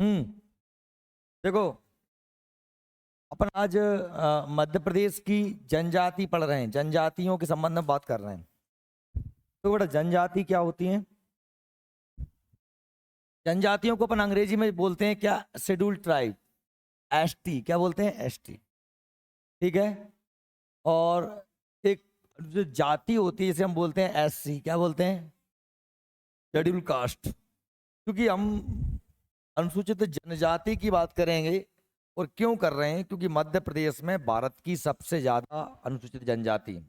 हम्म। देखो, अपन आज मध्य प्रदेश की जनजाति पढ़ रहे हैं, जनजातियों के संबंध में बात कर रहे हैं। तो बेटा, जनजाति क्या होती है? जनजातियों को अपन अंग्रेजी में बोलते हैं क्या? Scheduled tribe, ST. क्या बोलते हैं? एसटी। ठीक है। और एक जो जाति होती है, इसे हम बोलते हैं एससी। क्या बोलते हैं? Schedule caste. क्योंकि हम अनुसूचित जनजाति की बात करेंगे, और क्यों कर रहे हैं? क्योंकि मध्य प्रदेश में भारत की सबसे ज्यादा अनुसूचित जनजाति है।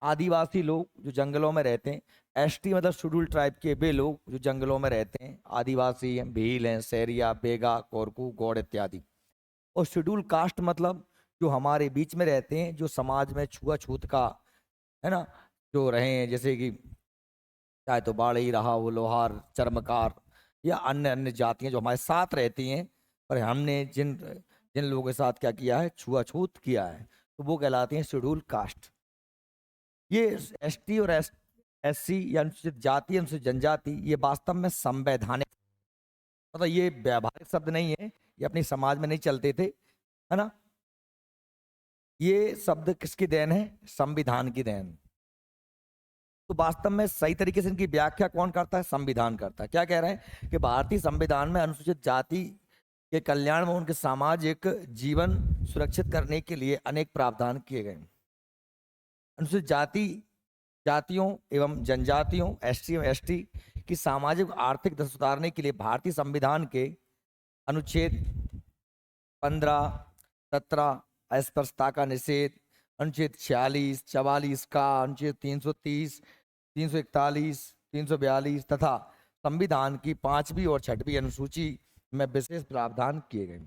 आदिवासी लोग जो जंगलों में रहते हैं, एसटी मतलब शेड्यूल ट्राइब के वे लोग जो जंगलों में रहते हैं, आदिवासी हैं, भील हैं, सहरिया, बेगा, कोरकू, गौड़ इत्यादि। और शेड्यूल कास्ट मतलब जो हमारे बीच में रहते हैं, जो समाज में छुआछूत का, है ना, जो रहे हैं, जैसे कि चाहे तो बाड़ी रहा, वो लोहार, चर्मकार, या अन्य अन्य जातियां जो हमारे साथ रहती हैं, पर हमने जिन जिन लोगों के साथ क्या किया है? छुआछूत किया है, तो वो कहलाते हैं शेड्यूल कास्ट। ये एसटी और एससी या अनुसूचित जाति, अनुसूचित जनजाति, ये वास्तव में संवैधानिक, मतलब ये व्यावहारिक शब्द नहीं है, ये अपनी समाज में नहीं चलते थे, है ना। ये शब्द किसकी देन है? संविधान की देन। तो वास्तव में सही तरीके से इनकी व्याख्या कौन करता है? संविधान करता है। क्या कह रहे हैं? कि भारतीय संविधान में अनुसूचित जाति के कल्याण में उनके सामाजिक जीवन सुरक्षित करने के लिए अनेक प्रावधान किए गए हैं। अनुसूचित जातियों एवं जनजातियों, एसटी एवं एसटी की सामाजिक और आर्थिक दशा सुधारने के लिए भारतीय संविधान के अनुच्छेद 15, 17, अस्पृश्यता का निषेध, अनुच्छेद 46, 44 का, अनुच्छेद 330, 341, 342 तथा संविधान की 5वीं और 6वीं अनुसूची में विशेष प्रावधान किए गए।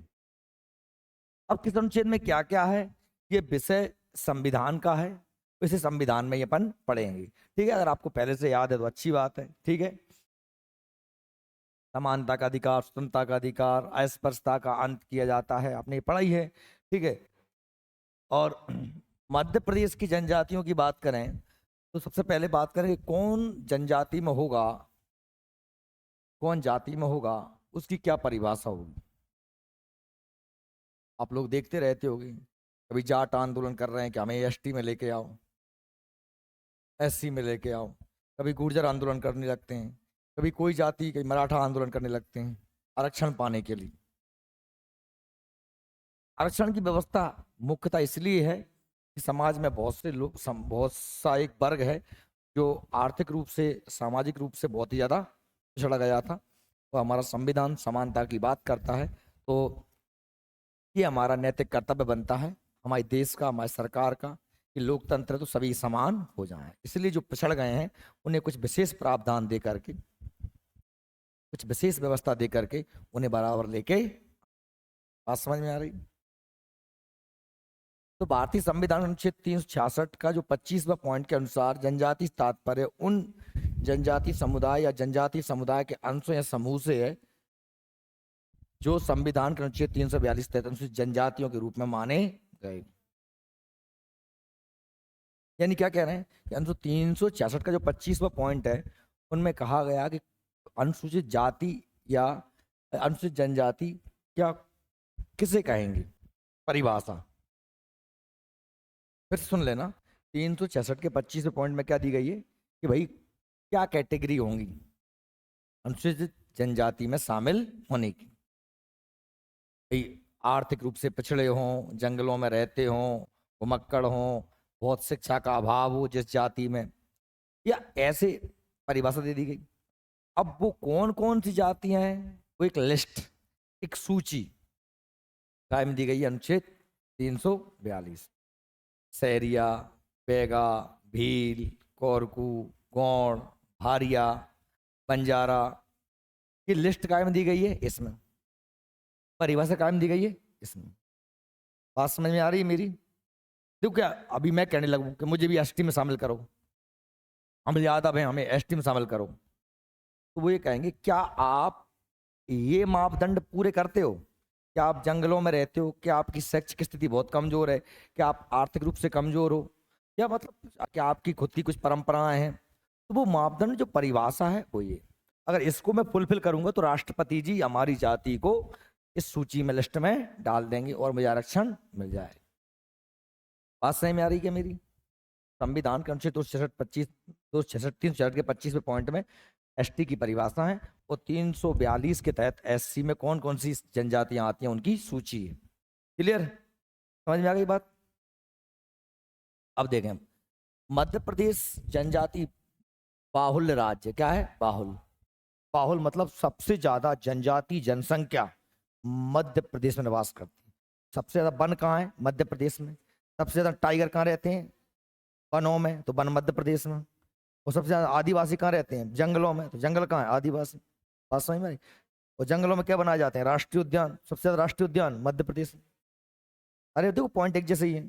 अब किस अनुच्छेद में क्या क्या है, ये विषय संविधान का है, इसे संविधान में ही अपन पढ़ेंगे। ठीक है, अगर आपको पहले से याद है तो अच्छी बात है। ठीक है। समानता का अधिकार, स्वतंत्रता का अधिकार, अस्पृश्यता का अंत किया जाता है, आपने ये पढ़ा ही है। ठीक है। और मध्य प्रदेश की जनजातियों की बात करें, तो सबसे पहले बात करें कि कौन जनजाति में होगा, कौन जाति में होगा, उसकी क्या परिभाषा होगी। आप लोग देखते रहते होगे, कभी जाट आंदोलन कर रहे हैं कि हमें एसटी में लेके आओ, एससी में लेके आओ, कभी गुर्जर आंदोलन करने लगते हैं, कभी कोई जाति, कभी मराठा आंदोलन करने लगते हैं आरक्षण पाने के लिए। आरक्षण की व्यवस्था मुख्यतः इसलिए है कि समाज में बहुत से लोग, बहुत सा एक वर्ग है जो आर्थिक रूप से, सामाजिक रूप से बहुत ही ज़्यादा पिछड़ा गया था। तो हमारा संविधान समानता की बात करता है, तो ये हमारा नैतिक कर्तव्य बनता है, हमारे देश का, हमारी सरकार का, कि लोकतंत्र तो सभी समान हो जाए। इसलिए जो पिछड़ गए हैं उन्हें कुछ विशेष प्रावधान दे करके, कुछ विशेष व्यवस्था दे करके उन्हें बराबर लेके, बात समझ में आ रही? तो भारतीय संविधान अनुच्छेद 366 का जो 25वां पॉइंट के अनुसार जनजाति तात्पर्य उन जनजाति समुदाय या जनजाति समुदाय के अंशों या समूह से है जो संविधान के अनुच्छेद 342 तहत अनुसूचित जनजातियों के रूप में माने गए। यानी क्या कह रहे हैं कि अनुच्छेद 366 का जो 25वां पॉइंट है, उनमें कहा गया कि अनुसूचित जाति या अनुसूचित जनजाति क्या, किसे कहेंगे, परिभाषा फिर सुन लेना। 366 के 25वें पॉइंट में क्या दी गई है कि भाई क्या कैटेगरी होंगी अनुसूचित जनजाति में शामिल होने की। भाई आर्थिक रूप से पिछड़े हों, जंगलों में रहते हों, घुमक्कड़ हों, बहुत शिक्षा का अभाव हो जिस जाति में, या ऐसे परिभाषा दे दी गई। अब वो कौन कौन सी जातियां हैं, वो एक लिस्ट, एक सूची कायम दी गई है अनुच्छेद 342। सहरिया, बेगा, भील, कोरकू, गौड़, भारिया, बंजारा, ये लिस्ट कायम दी गई है इसमें, परिभाषा कायम दी गई है इसमें। बात समझ में आ रही है मेरी? देखो, क्या अभी मैं कहने लगूं कि मुझे भी एसटी में शामिल करो, हम यादव हैं, हमें एसटी में शामिल करो, तो वो ये कहेंगे क्या आप ये मापदंड पूरे करते हो? क्या आप जंगलों में रहते हो? क्या आपकी शैक्षिक स्थिति बहुत कमजोर है? क्या आप आर्थिक रूप से कमजोर हो? या मतलब क्या आपकी खुद की कुछ परंपराएं हैं? तो वो मापदंड जो परिभाषा है वो ये। अगर इसको मैं फुलफिल करूंगा तो राष्ट्रपति जी हमारी जाति को इस सूची में, लिस्ट में डाल देंगे और मुझे आरक्षण मिल जाए। बात सही में आ रही क्या मेरी? संविधान के अनुच्छेद 266 266 366 के 25वें पॉइंट में एसटी की परिभाषा है और 342 के तहत एससी में कौन कौन सी जनजातियां आती हैं उनकी सूची है। क्लियर? समझ में आ गई बात? अब देखें, मध्य प्रदेश जनजाति बाहुल्य राज्य। क्या है? बाहुल्य। बाहुल मतलब सबसे ज्यादा जनजाति जनसंख्या मध्य प्रदेश में निवास करती है। सबसे ज्यादा वन कहाँ है? मध्य प्रदेश में। सबसे ज्यादा टाइगर कहाँ रहते हैं? वनों में, तो वन मध्य प्रदेश में। और सबसे ज्यादा आदिवासी कहाँ रहते हैं? जंगलों में, तो जंगल कहाँ है? आदिवासी। बात समझ में आई? और जंगलों में क्या बनाए जाते हैं? राष्ट्रीय उद्यान। सबसे ज्यादा राष्ट्रीय उद्यान मध्य प्रदेश में। अरे देखो पॉइंट एक जैसे ही है।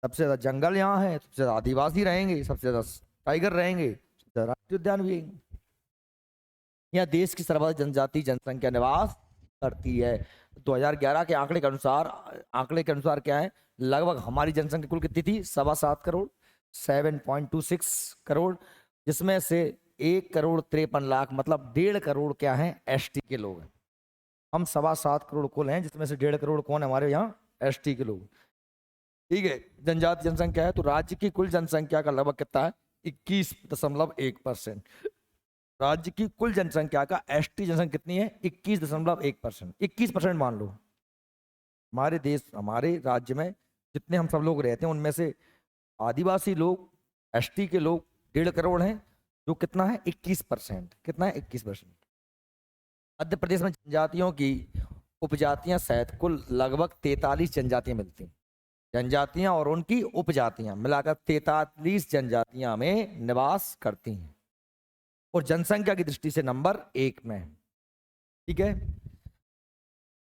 सबसे ज्यादा जंगल यहाँ है, सबसे ज्यादा आदिवासी रहेंगे, सबसे ज्यादा टाइगर रहेंगे, सबसे ज्यादा राष्ट्रीय उद्यान भी है। यहाँ देश की सर्वाधिक जनजाति जनसंख्या निवास करती है। 2011 के आंकड़े के अनुसार क्या है? लगभग हमारी जनसंख्या कुल कितनी थी? 7.25 करोड़, 7.26 करोड़, जिसमें से 1,53,00,000 मतलब 1.5 करोड़ क्या है? एसटी के लोग हैं। हम 7.25 करोड़ कुल हैं, जिसमें से 1.5 करोड़ कौन है? हमारे यहाँ एसटी के लोग। ठीक है, जनजाति जनसंख्या है तो राज्य की कुल जनसंख्या का लगभग कितना है? 21.1%। राज्य की कुल जनसंख्या का एसटी जनसंख्या कितनी है? 21.1%। 21% मान लो। हमारे देश, हमारे राज्य में जितने हम सब लोग रहते हैं उनमें से आदिवासी लोग, एसटी के लोग 1.5 करोड़ हैं, जो कितना है? 21%। कितना है? 21%। मध्य प्रदेश में जनजातियों की उपजातियां सहित कुल लगभग 43 जनजातियां मिलती हैं। जनजातियां और उनकी उपजातियां मिलाकर 43 जनजातियां में निवास करती हैं और जनसंख्या की दृष्टि से नंबर 1 में है। ठीक है,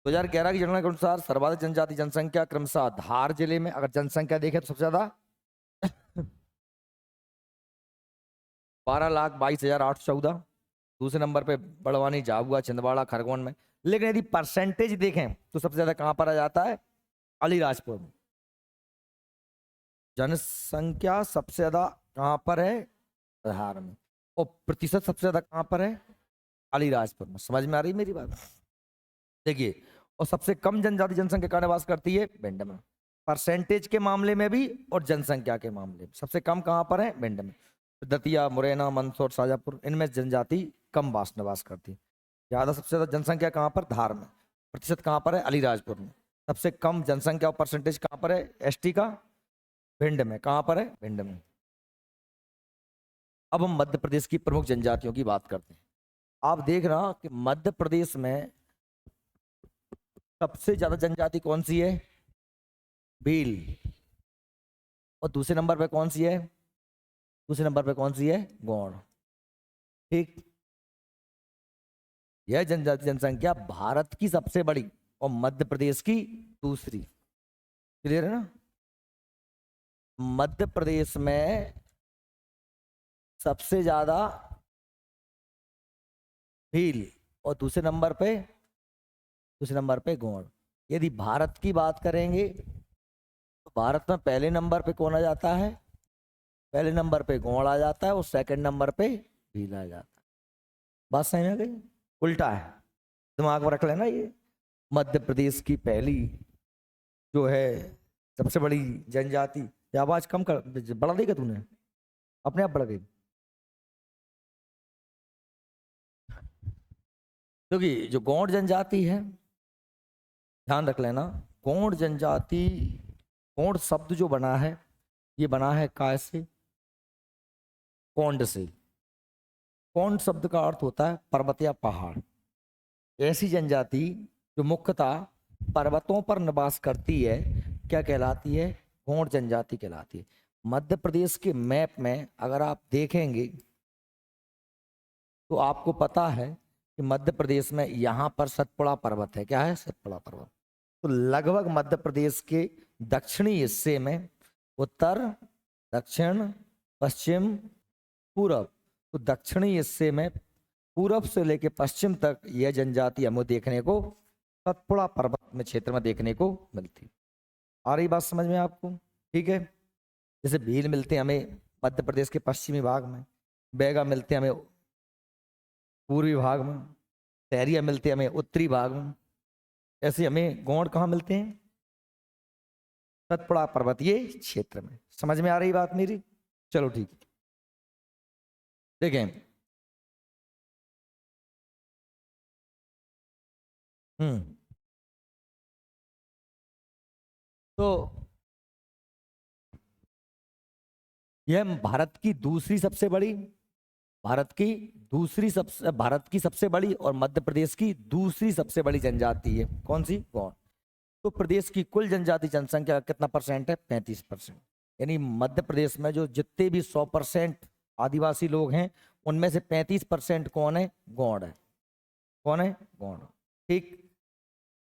2011 की जनगणना के अनुसार सर्वाधिक जनजाति जनसंख्या क्रमशः धार जिले में, अगर जनसंख्या देखें तो सबसे ज्यादा 12,22,814। दूसरे नंबर पे बड़वानी, झाबुआ, छिंदवाड़ा, खरगोन में। लेकिन यदि परसेंटेज देखें तो सबसे ज्यादा कहां पर आ जाता है? अलीराजपुर में। जनसंख्या सबसे ज्यादा कहां पर है? धार में। और प्रतिशत सबसे ज्यादा कहां पर है? अलीराजपुर में। समझ में आ रही मेरी बात? देखिए, और सबसे कम जनजाति जनसंख्या कहाँ निवास करती है? भिंड में। परसेंटेज के मामले में भी और जनसंख्या के मामले में सबसे कम कहां पर है? भिंड में। दतिया, मुरैना, मंदसौर, शाजापुर, इनमें जनजाति कम निवास करती है। ज्यादा सबसे ज्यादा जनसंख्या कहां पर? धार में। प्रतिशत कहां पर है? अलीराजपुर में। सबसे कम जनसंख्या और परसेंटेज कहां पर है एसटी का? भिंड में। कहां पर है? भिंड में। अब हम मध्य प्रदेश की प्रमुख जनजातियों की बात करते हैं। आप देख रहा कि मध्य प्रदेश में सबसे ज्यादा जनजाति कौन सी है? भील। और दूसरे नंबर पे कौन सी है? दूसरे नंबर पे कौन सी है? गौड़। ठीक, यह जनजाति जनसंख्या भारत की सबसे बड़ी और मध्य प्रदेश की दूसरी। क्लियर है ना? मध्य प्रदेश में सबसे ज्यादा भील और दूसरे नंबर पे गौड़। यदि भारत की बात करेंगे तो भारत में पहले नंबर पे कौन आ जाता है? पहले नंबर पे गौड़ आ जाता है और सेकंड नंबर पे भील आ जाता है। बात समझ में आ गई? उल्टा है, दिमाग में रख लेना। ये मध्य प्रदेश की पहली जो है सबसे बड़ी जनजाति। ये आवाज कम कर, बढ़ा देगा तूने? अपने आप बढ़ गई क्योंकि जो गौड़ जनजाति है, ध्यान रख लेना, गौड़ जनजाति, गौड़ शब्द जो बना है ये बना है काय से? कौंड से। कौंड शब्द का अर्थ होता है पर्वत या पहाड़। ऐसी जनजाति जो मुख्यतः पर्वतों पर निवास करती है क्या कहलाती है? गौड़ जनजाति कहलाती है। मध्य प्रदेश के मैप में अगर आप देखेंगे तो आपको पता है कि मध्य प्रदेश में यहाँ पर सतपुड़ा पर्वत है। क्या है? सतपुड़ा पर्वत। तो लगभग मध्य प्रदेश के दक्षिणी हिस्से में, उत्तर, दक्षिण, पश्चिम, पूरब, तो दक्षिणी हिस्से में पूरब से लेकर पश्चिम तक यह जनजाति हमें देखने को सतपुड़ा पर्वत में क्षेत्र में देखने को मिलती। आ रही बात समझ में आपको? ठीक है, जैसे भील मिलते हैं हमें मध्य प्रदेश के पश्चिमी भाग में, बैगा मिलते हैं हमें पूर्वी भाग में, सहरिया मिलते हैं हमें उत्तरी भाग में, ऐसे हमें गौड़ कहाँ मिलते हैं? सतपुड़ा पर्वतीय क्षेत्र में। समझ में आ रही बात मेरी? चलो ठीक है। देखें, हम्म, तो यह भारत की भारत की सबसे बड़ी और मध्य प्रदेश की दूसरी सबसे बड़ी जनजाति है। कौन सी? गौड़। तो प्रदेश की कुल जनजाति जनसंख्या का कितना परसेंट है? 35%। यानी मध्य प्रदेश में जो जितने भी 100% आदिवासी लोग हैं, उनमें से 35% कौन है? गौड़ है। कौन है? गौड़। ठीक।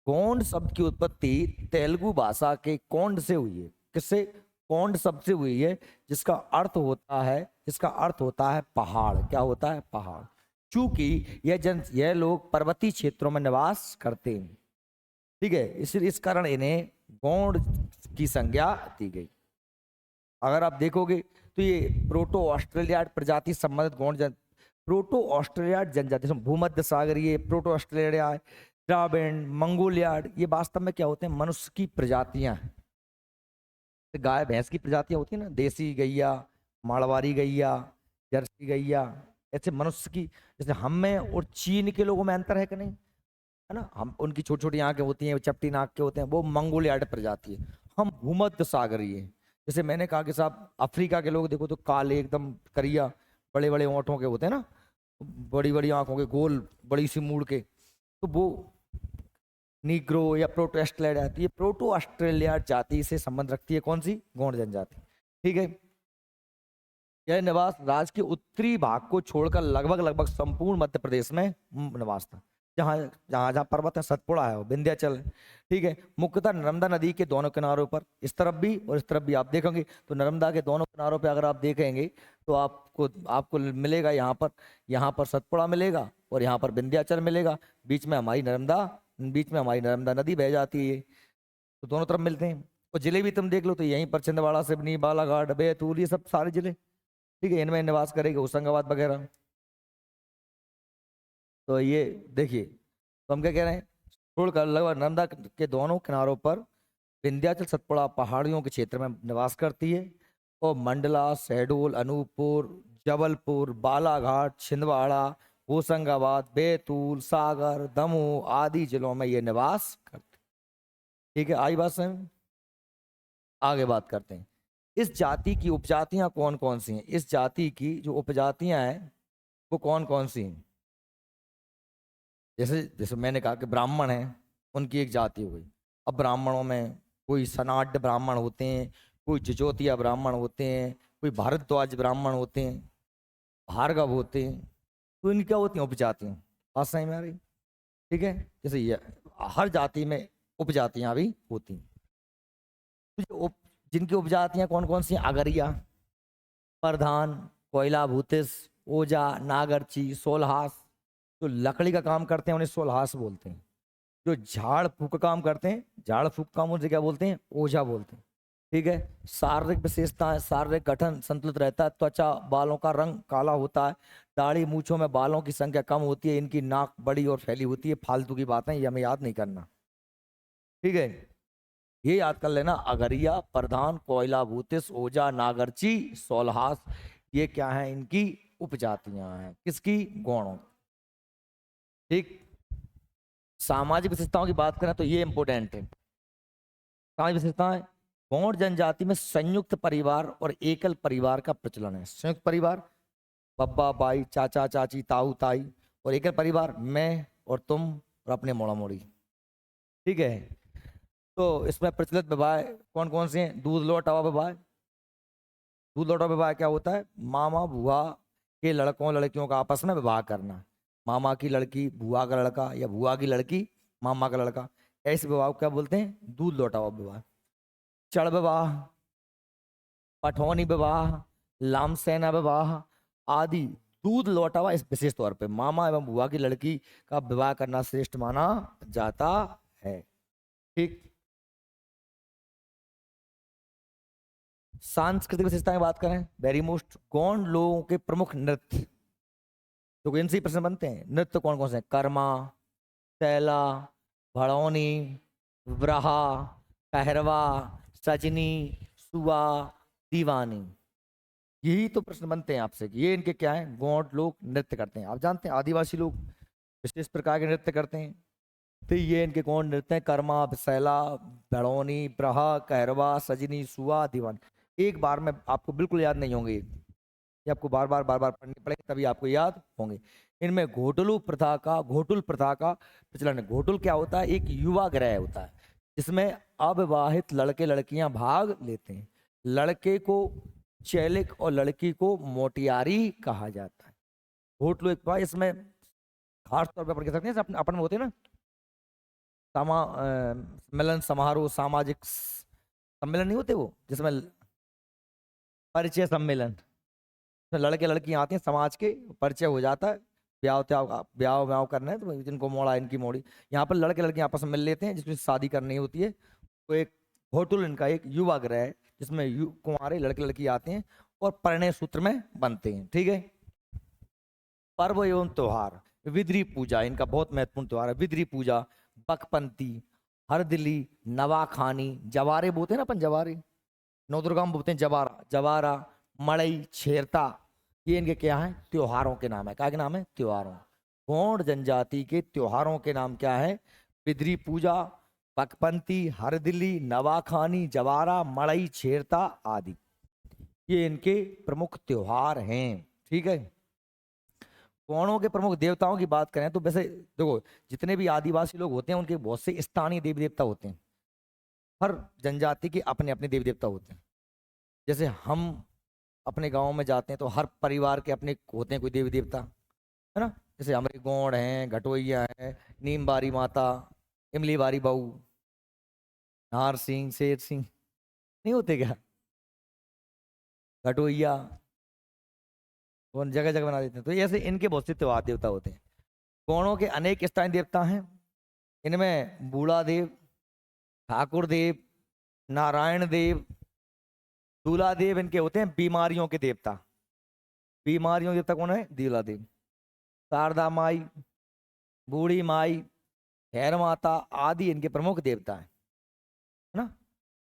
गोंड शब्द की उत्पत्ति तेलुगु भाषा के कोंड से हुई है। किससे? कोंड शब्द से हुई है, जिसका अर्थ होता है पहाड़। क्या होता है? पहाड़। चूंकि यह लोग पर्वतीय क्षेत्रों में निवास करते हैं, ठीक है, इस कारण इन्हें गोंड की संज्ञा दी गई। अगर आप देखोगे तो ये प्रोटो ऑस्ट्रेलियाड प्रजाति संबंधित प्रोटो ऑस्ट्रेलियाड जनजाति, भूमध्य सागरीय, प्रोटो ऑस्ट्रेलिया, द्राविड, मंगोलियाड, ये वास्तव में क्या होते हैं? मनुष्य की प्रजातियां हैं। गाय भैंस की प्रजातियां होती है ना, देसी गैया, मारवाड़ी गैया, जर्सी गैया, ऐसे मनुष्य की। जैसे हम में और चीन के लोगों में अंतर है कि नहीं? है ना, हम उनकी छोटी छोटी आंखें होती हैं, चपटी नाक के होते हैं, वो मंगोलियाड प्रजाति है। हम भूमध्य सागरीय हैं। जैसे मैंने कहा कि साहब अफ्रीका के लोग देखो तो काले एकदम करिया, बड़े बड़े ओंठों के होते हैं ना, बड़ी बड़ी आंखों के, गोल बड़ी सी मूड़ के, तो वो नीग्रो या प्रोटो ऑस्ट्रेलिया आती है। प्रोटो ऑस्ट्रेलिया जाति से संबंध रखती है कौन सी? गौड़ जनजाति। ठीक है। यह निवास राज्य के उत्तरी भाग को छोड़कर लगभग लगभग संपूर्ण मध्य प्रदेश में निवास था। जहाँ जहाँ जहाँ पर्वत है, सतपुड़ा है, वो विंध्याचल है। ठीक है। मुख्यतः नर्मदा नदी के दोनों किनारों पर, इस तरफ भी और इस तरफ भी आप देखेंगे तो नर्मदा के दोनों किनारों पे अगर आप देखेंगे तो आपको आपको मिलेगा, यहाँ पर सतपुड़ा मिलेगा और यहाँ पर विंध्याचल मिलेगा। बीच में हमारी नर्मदा नदी बह जाती है, तो दोनों तरफ मिलते हैं। और जिले भी तुम देख लो तो यहीं पर छिंदवाड़ा, सिवनी, बालाघाट, बैतूल, ये सब सारे जिले, ठीक है, इनमें निवास करेंगे, होशंगाबाद वगैरह। तो ये देखिए, तो हम क्या कह रहे हैं? छोड़कर लगभग नर्मदा के दोनों किनारों पर विंध्याचल सतपुड़ा पहाड़ियों के क्षेत्र में निवास करती है। और मंडला, शहडोल, अनूपपुर, जबलपुर, बालाघाट, छिंदवाड़ा, होशंगाबाद, बैतूल, सागर, दमोह आदि जिलों में ये निवास करते। ठीक है, आई बात समझ? आगे बात करते हैं। इस जाति की उपजातियां कौन कौन सी हैं? इस जाति की जो उपजातियां हैं वो कौन कौन सी हैं? जैसे जैसे मैंने कहा कि ब्राह्मण हैं, उनकी एक जाति हो गई। अब ब्राह्मणों में कोई सनाड्य ब्राह्मण होते हैं, कोई जजोतिया ब्राह्मण होते हैं, कोई भारद्वाज ब्राह्मण होते हैं, भार्गव होते हैं। तो इनकी क्या होती हैं? उपजातियां। बात सही में आ रही? ठीक है। जैसे ये हर जाति में उपजातियां भी होती हैं। तो जिनकी उपजातियां कौन कौन सी हैं? अगरिया, प्रधान, कोयला भूतिस, ओजा, नागरची, सोलहास। जो लकड़ी का काम करते हैं उन्हें सोलहास बोलते हैं। जो झाड़ फूक का काम करते हैं, झाड़ फूक काम उनसे क्या बोलते हैं? ओझा बोलते हैं। ठीक है। शारीरिक विशेषताएं, शारीरिक गठन संतुलित रहता है, त्वचा बालों का रंग काला होता है, दाढ़ी मूछों में बालों की संख्या कम होती है, इनकी नाक बड़ी और फैली होती है। फालतू की बातें ये हमें याद नहीं करना। ठीक है, ये याद कर लेना। अगरिया, प्रधान, कोयला भूतिस, ओजा, नागरची, सोलहास, ये क्या है? इनकी उपजातियां हैं। किसकी? गौणों। ठीक। सामाजिक विशेषताओं की बात करें तो ये इंपोर्टेंट है। सामाजिक विशेषताएं, गौड़ जनजाति में संयुक्त परिवार और एकल परिवार का प्रचलन है। संयुक्त परिवार बब्बा बाई, चाचा चाची, ताऊ ताई, और एकल परिवार मैं और तुम और अपने मोड़ा मोड़ी। ठीक है। तो इसमें प्रचलित विवाह कौन कौन से हैं? दूध लौटावा विवाह। दूध लौटावा विवाह क्या होता है? मामा बुआ के लड़कों लड़कियों का आपस में विवाह करना। मामा की लड़की बुआ का लड़का, या बुआ की लड़की मामा का लड़का, ऐसे विवाह को क्या बोलते हैं? दूध लौटावा विवाह। चढ़ विवाह, पठौनी विवाह, लामसेना विवाह आदि दूध लौटावा इस विशेष तौर पे मामा एवं बुआ की लड़की का विवाह करना श्रेष्ठ माना जाता है। ठीक। सांस्कृतिक विशेषता की बात करें, वेरी मोस्ट, गौंड लोगों के प्रमुख नृत्य, तो इनसे ही प्रश्न बनते हैं। नृत्य कौन कौन से हैं? कर्मा, शैला, भड़ौनी, व्रहा, कहरवा, सजनी, सुआ, दीवानी। यही तो प्रश्न बनते हैं आपसे कि ये इनके क्या है, गौड़ लोग नृत्य करते हैं। आप जानते हैं आदिवासी लोग विशेष प्रकार के नृत्य करते हैं। तो ये इनके कौन नृत्य हैं? कर्मा, सैला, भड़ौनी, ब्रहा, कहरवा, सजनी, सुआ, दीवानी। एक बार में आपको बिल्कुल याद नहीं होंगे ये आपको बार बार पढ़ने पड़ेंगे तभी आपको याद होंगे। इनमें घोटुल प्रथा का प्रचलन है। घोटुल क्या होता है? एक युवा ग्रह होता है जिसमें अविवाहित लड़के लड़कियां भाग लेते हैं। लड़के को चैलिक और लड़की को मोटियारी कहा जाता है। घोटलू एक बार इसमें खास तौर पर अपन कह सकते हैं अपन अपन में होते हैं ना सम्मेलन समारोह, सामाजिक सम्मेलन नहीं होते वो, जिसमें परिचय सम्मेलन, इसमें लड़के लड़कियां आते हैं, समाज के परिचय हो जाता है, ब्याह ब्याह करना है तो जिनको मोड़ा इनकी मोड़ी। यहाँ पर लड़के लड़कियां आपस में मिल लेते हैं जिसमें शादी करनी होती है। तो एक घोटुल इनका एक युवा ग्रह है जिसमें कुंवारे लड़के लड़की आते हैं और परिणय सूत्र में बनते हैं। ठीक है। पर्व एवं त्योहार, विद्री पूजा इनका बहुत महत्वपूर्ण त्योहार है। विद्री पूजा, बकपंती, हरदिली, नवाखानी, जवारे बोलते हैं ना अपन, जवारे नवदुर्गा में बोलते हैं, जवारा, जवारा, मड़ई, छेरता, ये इनके क्या है? त्योहारों के नाम है। क्या के नाम है? त्योहारों। गौड़ जनजाति के त्योहारों के नाम क्या है? विद्री पूजा, बकपंती, हरदिली, नवाखानी, जवारा, मड़ई, छेरता आदि, ये इनके प्रमुख त्योहार हैं। ठीक है। गौड़ों के प्रमुख देवताओं की बात करें तो वैसे देखो जितने भी आदिवासी लोग होते हैं उनके बहुत से स्थानीय देवी देवता होते हैं। हर जनजाति के अपने अपने देवी देवता होते हैं। जैसे हम अपने गांव में जाते हैं तो हर परिवार के अपने होते हैं कोई देवी देवता, है ना। जैसे हमारे गौड़ हैं, घटोइया है, नीम बारी माता, इमली बारी बहू, नार सिंह, शेर सिंह, नहीं होते क्या? घटोइया वो जगह जगह बना देते हैं। तो ऐसे इनके बहुत से त्योहार देवता होते हैं। गौड़ों के अनेक स्थानीय देवता हैं। इनमें बूढ़ा देव, ठाकुर देव, नारायण देव, दूल्हा देव इनके होते हैं बीमारियों के देवता। बीमारियों के देवता कौन है? दूल्हा देव। शारदा माई, बूढ़ी माई, खैर माता आदि इनके प्रमुख देवता हैं, है ना।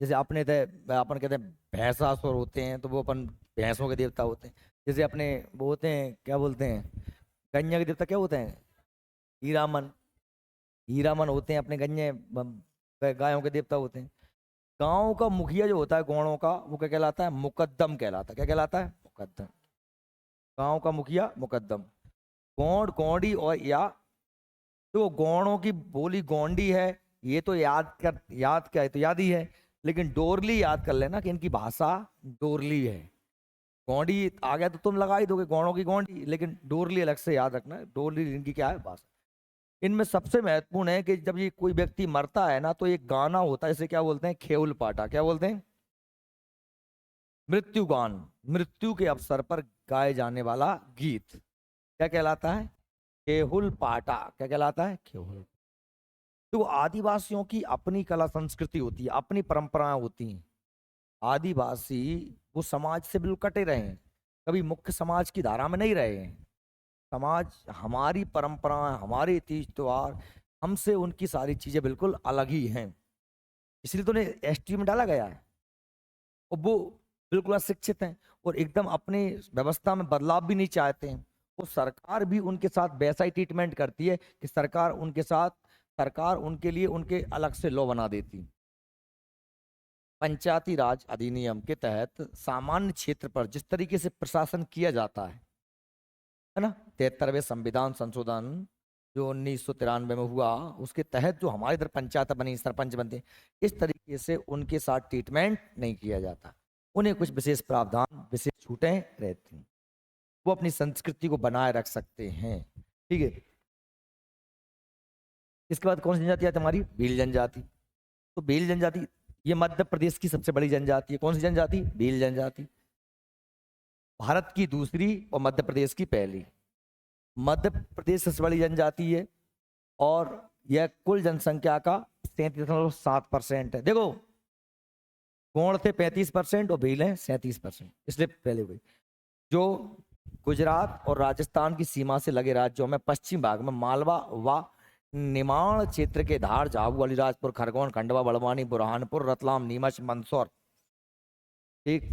जैसे अपने अपन कहते हैं भैंसासुर होते हैं तो वो अपन भैंसों के देवता होते हैं। जैसे अपने वो होते हैं क्या बोलते हैं, गन्या के देवता क्या होते हैं? हीरामन। हीरामन होते हैं अपने गन्ये गायों के देवता होते हैं। गांव का मुखिया जो होता है गौड़ों का वो क्या कहलाता है? मुकद्दम कहलाता है। क्या कहलाता है? मुकद्दम। गांव का मुखिया मुकद्दम। गौड़, गौड़ी और या तो गौड़ों की बोली गौंडी है, ये तो याद क्या है तो याद ही है। लेकिन डोरली याद कर लेना कि इनकी भाषा डोरली है। गौंडी आ गया तो तुम लगा ही दोगे गौड़ों की गौंडी, लेकिन डोरली अलग से याद रखना। डोरली इनकी क्या है? भाषा। इनमें सबसे महत्वपूर्ण है कि जब ये कोई व्यक्ति मरता है ना तो एक गाना होता है, इसे क्या बोलते हैं? खेउल पाटा। क्या बोलते हैं? मृत्यु गान। मृत्यु के अवसर पर गाए जाने वाला गीत क्या कहलाता है? केहुल पाटा। क्या कहलाता है? केहुल। तो आदिवासियों की अपनी कला संस्कृति होती है, अपनी परंपराएं होती हैं। आदिवासी वो समाज से बिल्कुल कटे रहे हैं, कभी मुख्य समाज की धारा में नहीं रहे हैं। समाज, हमारी परंपराएं, हमारे तीज त्योहार, हमसे उनकी सारी चीजें बिल्कुल अलग ही हैं। इसलिए तो उन्हें एसटी में डाला गया है। और वो बिल्कुल अशिक्षित हैं और एकदम अपने व्यवस्था में बदलाव भी नहीं चाहते हैं। वो सरकार भी उनके साथ वैसा ही ट्रीटमेंट करती है कि सरकार उनके लिए उनके अलग से लॉ बना देती। पंचायती राज अधिनियम के तहत सामान्य क्षेत्र पर जिस तरीके से प्रशासन किया जाता है ना, 73वें संविधान संशोधन जो 1993 में हुआ, उसके तहत जो हमारे इधर पंचायत बनी, सरपंच बनते, इस तरीके से उनके साथ ट्रीटमेंट नहीं किया जाता। उन्हें कुछ विशेष प्रावधान, विशेष छूटें रहती हैं। वो अपनी संस्कृति को बनाए रख सकते हैं। ठीक है। इसके बाद कौन सी जनजाति आती है हमारी? भील जनजाति। तो भील जनजाति ये मध्य प्रदेश की सबसे बड़ी जनजाति है। कौन सी जनजाति? भील जनजाति। भारत की दूसरी और मध्य प्रदेश की पहली। मध्य प्रदेश सबसे बड़ी जनजाति है और यह कुल जनसंख्या का 37.7% है। देखो गौड़ थे 35% और भील हैं 37%, इसलिए पहले हुई। जो गुजरात और राजस्थान की सीमा से लगे राज्यों में पश्चिम भाग में मालवा व निमाड़ क्षेत्र के धार, झाबुआ, अलीराजपुर, खरगोन, खंडवा, बड़वानी, बुरहानपुर, रतलाम, नीमच, मंदसौर। ठीक,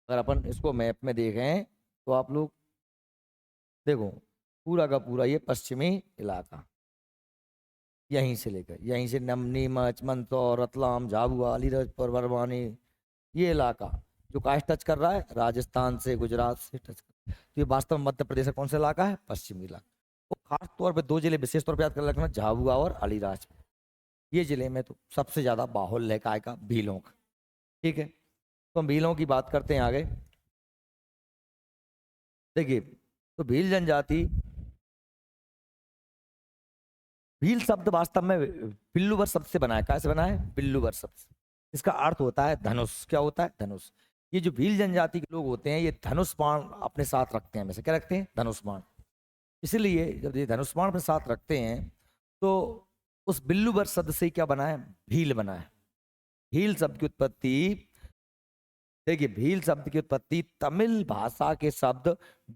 अगर अपन इसको मैप में देखें तो आप लोग देखो पूरा का पूरा ये पश्चिमी इलाका, यहीं से लेकर यहीं से नीमच, मंदसौर, रतलाम, झाबुआ, अलीराजपुर, बड़वानी, ये इलाका जो काश टच कर रहा है राजस्थान से, गुजरात से टच कर रहा है। तो ये वास्तव में मध्य प्रदेश का कौन सा इलाका है? पश्चिमी इलाका। तो खास तौर पे दो जिले विशेष तौर पे याद कर रखना, झाबुआ और अलीराजपुर। ये जिले में तो सबसे ज्यादा बाहुल्य है काय का? भीलों का। ठीक है, तो हम भीलों की बात करते हैं आगे। देखिए, तो भील जनजाति, भील शब्द वास्तव में बिल्लूवर शब्द से बना है। कैसे बना है? बिल्लूवर शब्द से। इसका अर्थ होता है धनुष। क्या होता है? धनुष। ये जो भील जनजाति के लोग होते हैं ये धनुष बाण अपने साथ रखते हैं। वैसे क्या रखते हैं? धनुष बाण। इसलिए जब ये धनुष बाण अपने साथ रखते हैं तो उस बिल्लूवर शब्द से क्या बना है? भील बना है। भील शब्द की उत्पत्ति, देखिए भील शब्द की उत्पत्ति तमिल भाषा के शब्द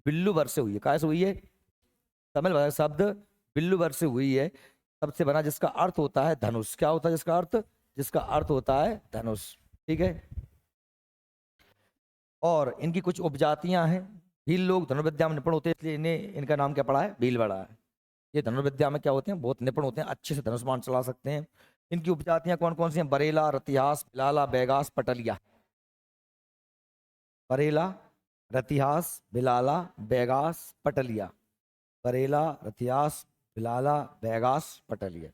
बिल्लूवर से हुई है। कैसे हुई है? तमिल भाषा शब्द बिल्लूवर से हुई है, तब से बना, जिसका अर्थ होता है धनुष। क्या होता है जिसका अर्थ? जिसका अर्थ होता है धनुष। ठीक है, और इनकी कुछ उपजातियां हैं। भील लोग धनुर्विद्या में निपुण होते हैं, इसलिए इन्हें, इनका नाम क्या पड़ा है? भील पड़ा है। ये धनुर्विद्या में क्या होते हैं? बहुत निपुण होते हैं, अच्छे से धनुष बाण चला सकते हैं। इनकी उपजातियां कौन कौन सी हैं? बरेला, रतिहास, बिलाला, बैगास, पटलिया। बरेला, रतिहास, बिलाला, बैगास, पटलिया। बरेला, रतिहास, बिलाला, बैगास, पटलिया।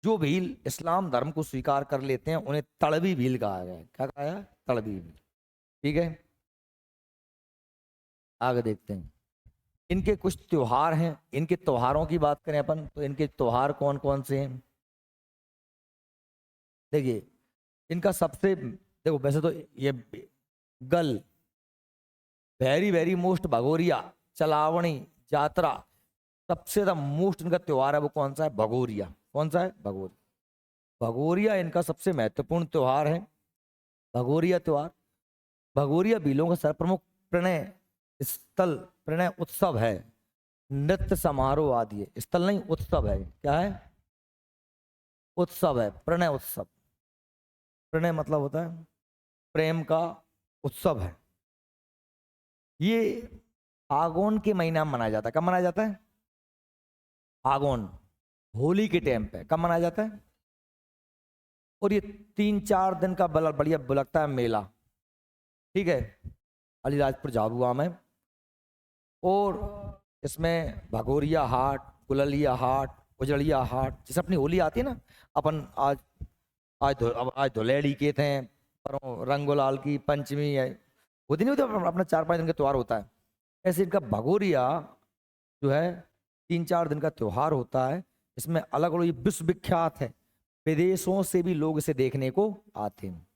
जो भील इस्लाम धर्म को स्वीकार कर लेते हैं उन्हें तड़वी भील कहा गया है। क्या कहा है? तड़वी भील। ठीक है, आगे देखते हैं। इनके कुछ त्योहार हैं। इनके त्योहारों की बात करें अपन तो इनके त्योहार कौन कौन से हैं? देखिए, इनका सबसे, देखो वैसे तो ये गल, वेरी वेरी मोस्ट, भगोरिया, चलावणी, यात्रा, सबसे ज्यादा मोस्ट इनका त्योहार है वो कौन सा है? भगोरिया। कौन सा है? भगोरिया। भगोरिया इनका सबसे महत्वपूर्ण त्योहार है, भगोरिया त्योहार। भगोरिया भीलों का सर्वप्रमुख प्रणय स्थल, प्रणय उत्सव है। नृत्य समारोह आदि है। स्थल नहीं, उत्सव है। क्या है? उत्सव है, प्रणय उत्सव। प्रणय मतलब होता है प्रेम का उत्सव है। ये फागुन के महीना में मनाया जाता है। कब मनाया जाता है? फागुन, होली के टाइम पे। कब मनाया जाता है? और ये 3-4 दिन का बढ़िया लगता है मेला। ठीक है, अलीराजपुर झाबुआ में। और इसमें भगोरिया हाट, गुललिया हाट, उजड़िया हाट, जैसे अपनी होली आती है ना, अपन आज आज धुलेड़ी के थे, पर रंग गुलाल की पंचमी है, वो दिन नहीं होता अपना 4-5 दिन का त्यौहार होता है। ऐसे इनका भगोरिया जो है 3-4 दिन का त्यौहार होता है। इसमें अलग अलग, ये विश्व विख्यात है, विदेशों से भी लोग इसे देखने को आते हैं।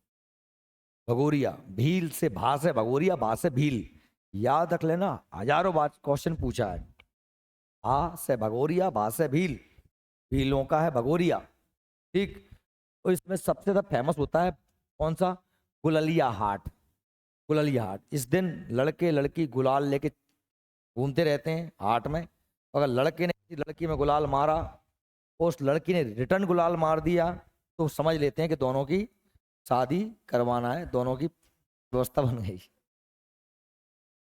भगोरिया, भील से भास है भगोरिया, भास है भील। याद रख लेना, हजारों बार क्वेश्चन पूछा है। आ से भगोरिया, भा से भील, भीलों का है भगोरिया। ठीक, तो इसमें सबसे ज्यादा फेमस होता है कौन सा? गुललिया हाट। गुललिया हाट, इस दिन लड़के लड़की गुलाल लेके घूमते रहते हैं हाट में। अगर लड़के ने किसी लड़की में गुलाल मारा और उस लड़की ने रिटर्न गुलाल मार दिया तो समझ लेते हैं कि दोनों की शादी करवाना है, दोनों की व्यवस्था बन गई।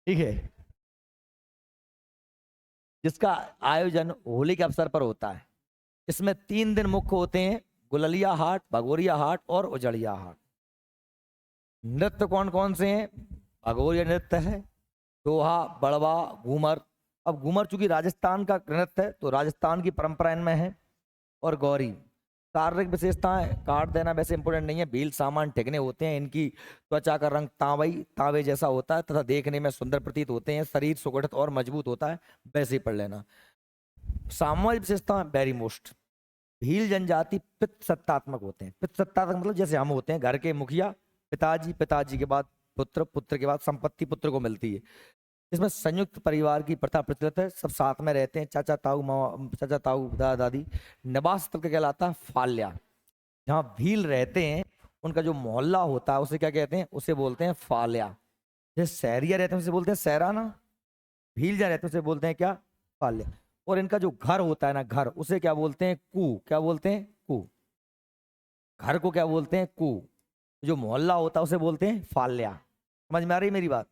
ठीक है, जिसका आयोजन होली के अवसर पर होता है। इसमें 3 दिन मुख्य होते हैं, गुललिया हाट, भगोरिया हाट और उजड़िया हाट। नृत्य कौन कौन से हैं? भगोरिया नृत्य है, दोहा, बड़वा, घूमर। अब घूमर चूंकि राजस्थान का नृत्य है तो राजस्थान की परंपरा इनमें है। और गौरी। शारीरिक विशेषताएं काट देना वैसे इंपोर्टेंट नहीं है, भील सामान टिकने होते हैं। इनकी त्वचा का रंग तांबे जैसा होता है तथा देखने में सुंदर प्रतीत होते हैं। शरीर सुगठित और मजबूत होता है, वैसे ही पढ़ लेना। सामाजिक विशेषता वेरी मोस्ट, भील जनजाति पितृ सत्तात्मक होते हैं। पितृ सत्तात्मक मतलब जैसे हम होते हैं घर के मुखिया, पिताजी, पिताजी के बाद पुत्र, पुत्र के बाद संपत्ति पुत्र को मिलती है। इसमें संयुक्त परिवार की प्रथा प्रचलित है, सब साथ में रहते हैं, चाचा ताऊ चाचा ताऊ, दादा दादी। निवास स्थल का कहलाता है फाल्या। जहाँ भील रहते हैं उनका जो मोहल्ला होता है उसे क्या कहते हैं? उसे बोलते हैं फाल्या। जैसे सहरिया रहते हैं उसे बोलते हैं सहरा ना, भील जा रहते हैं उसे बोलते हैं क्या, फाल्या। और इनका जो घर होता है ना, घर, उसे क्या बोलते हैं, कू। क्या बोलते हैं, कू। घर को क्या बोलते हैं, कू। जो मोहल्ला होता है उसे बोलते हैं फाल्या। समझ में आ रही है मेरी बात?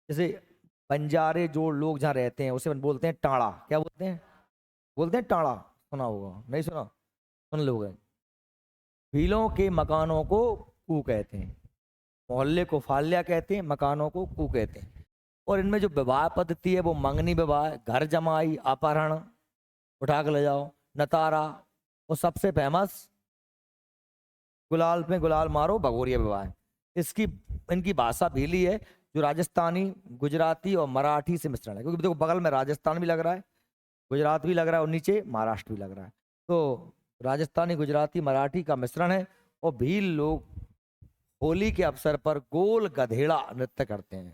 जैसे बंजारे जो लोग जहाँ रहते हैं उसे बोलते हैं टाड़ा। क्या बोलते हैं, बोलते हैं टाड़ा। सुना होगा, नहीं सुना? सुन लोगे। भीलों के मकानों को कू कहते हैं, मोहल्ले को फाल्या कहते हैं, मकानों को कू कहते हैं। और इनमें जो विवाह पद्धति है वो मंगनी विवाह, घर जमाई, अपहरण, उठा के ले जाओ, नतारा, और सबसे फेमस गुलाल में गुलाल मारो, भगोरिया विवाह है। इसकी, इनकी भाषा भीली है, जो राजस्थानी, गुजराती और मराठी से मिश्रण है। क्योंकि देखो बगल में राजस्थान भी लग रहा है, गुजरात भी लग रहा है, और नीचे महाराष्ट्र भी लग रहा है। तो राजस्थानी, गुजराती, मराठी का मिश्रण है। और भील लोग होली के अवसर पर गोल गधेड़ा नृत्य करते हैं,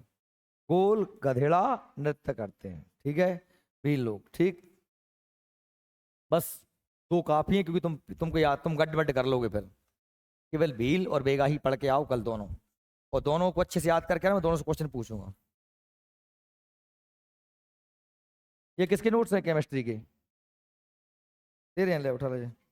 गोल गधेड़ा नृत्य करते हैं। ठीक है, भील लोग। ठीक, बस दो काफी है, क्योंकि तुमको याद, तुम गड्ढ बड्ढ कर लोगे फिर। केवल भील और बेगा ही पढ़ के आओ कल दोनों, और दोनों को अच्छे से याद करके ना, मैं दोनों से क्वेश्चन पूछूंगा। ये किसके नोट्स हैं, केमिस्ट्री के? तेरे हैं, ले उठा ले।